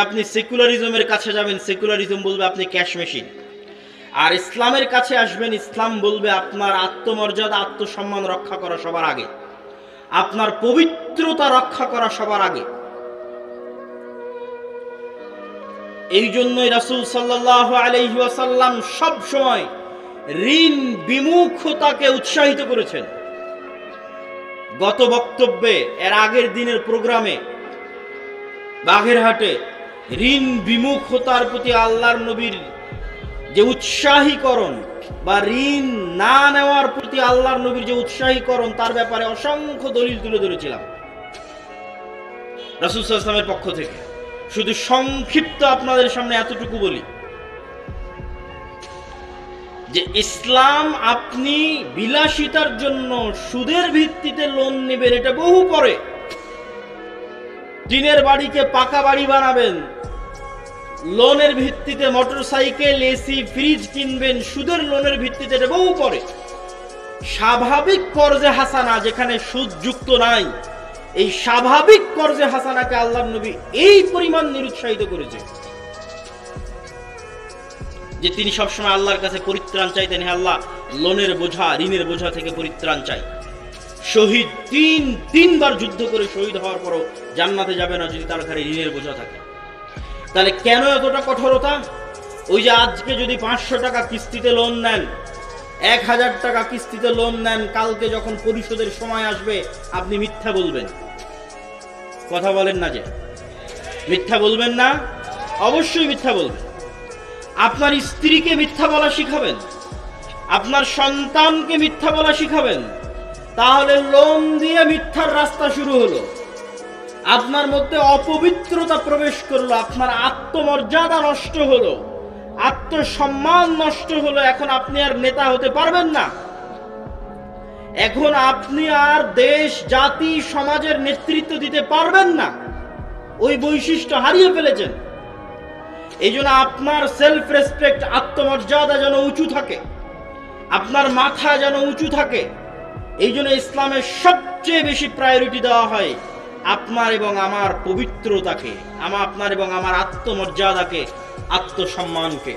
আপনি সেকুলারিজমের কাছে যাবেন, সেকুলারিজম বলবে আপনি ক্যাশ মেশিন। আর ইসলামের কাছে আসবেন, ইসলাম বলবে আপনার আত্মমর্যাদা, আত্মসম্মান রক্ষা করা সবার আগে, আপনার পবিত্রতা রক্ষা করা সবার আগে। এই জন্যই রাসূল সাল্লাল্লাহু আলাইহি ওয়াসাল্লাম সব সময় ঋণ বিমুখতাকে উৎসাহিত করেছেন। গত বক্তব্যে, এর আগের দিনের প্রোগ্রামে বাগেরহাটে ঋণ বিমুখতার প্রতি আল্লাহর নবীর যে উৎসাহীকরণ বা ঋণ না নেওয়ার প্রতি আল্লাহর নবীর যে উৎসাহীকরণ, তার ব্যাপারে অসংখ্য দলিল তুলে ধরেছিলাম রাসূল সাল্লাল্লাহু আলাইহি ওয়াসাল্লামের পক্ষ থেকে। শুধু সংক্ষিপ্ত আপনাদের সামনে এতটুকু বলি যে ইসলাম আপনি বিলাসিতার জন্য সুদের ভিত্তিতে লোন নেবেন, এটা বহু পরে। টিনের বাড়িকে পাকা বাড়ি বানাবেন, লোনের ভিত্তিতে মোটরসাইকেল, এসি, ফ্রিজ কিনবেন সুদের লোনের ভিত্তিতে, এটা বহু পরে। স্বাভাবিক কর্জে হাসানা, যেখানে সুদ যুক্ত নাই, এই স্বাভাবিক কর্জে হাসানাকে আল্লাহর নবী এই পরিমাণ নিরুৎসাহিত করেছে যে তিনি সবসময় আল্লাহর কাছে পরিত্রাণ চাইতেন, হে আল্লাহ, লোনের বোঝা, ঋণের বোঝা থেকে পরিত্রাণ চাই। শহীদ তিনবার যুদ্ধ করে শহীদ হওয়ার পরও জান্নাতে যাবে না যদি তার ঘাড়ে ঋণের বোঝা থাকে। তাহলে কেন এতটা কঠোরতা? ওই যে আজকে যদি 500 টাকা কিস্তিতে লোন নেন, 1000 টাকা কিস্তিতে লোন নেন, কালকে যখন পরিশোধের সময় আসবে আপনি মিথ্যা বলবেন। কথা বলেন না যে মিথ্যা বলবেন না? অবশ্যই মিথ্যা বলবেন। আপনার স্ত্রীকে মিথ্যা বলা শিখাবেন, আপনার সন্তানকে মিথ্যা বলা শিখাবেন, তাহলে লোন দিয়ে মিথ্যার রাস্তা শুরু হলো। আপনার মধ্যে অপবিত্রতা প্রবেশ করলো, আপনার আত্মমর্যাদা নষ্ট হলো, আত্মসম্মান নষ্ট হলো। এখন আপনি আর নেতা হতে পারবেন না, এখন আপনি আর দেশ, জাতি, সমাজের নেতৃত্ব দিতে পারবেন না। ওই বৈশিষ্ট্য হারিয়ে ফেলেছেন। এই জন্য আপনার সেলফ রেসপেক্ট, আত্মমর্যাদা যেন উঁচু থাকে, আপনার মাথা যেন উঁচু থাকে। এই জন্য ইসলামের সবচেয়ে বেশি প্রায়োরিটি দেওয়া হয় আপনার এবং আমার পবিত্রতাকে, আপনার এবং আমার আত্মমর্যাদাকে, আত্মসম্মানকে।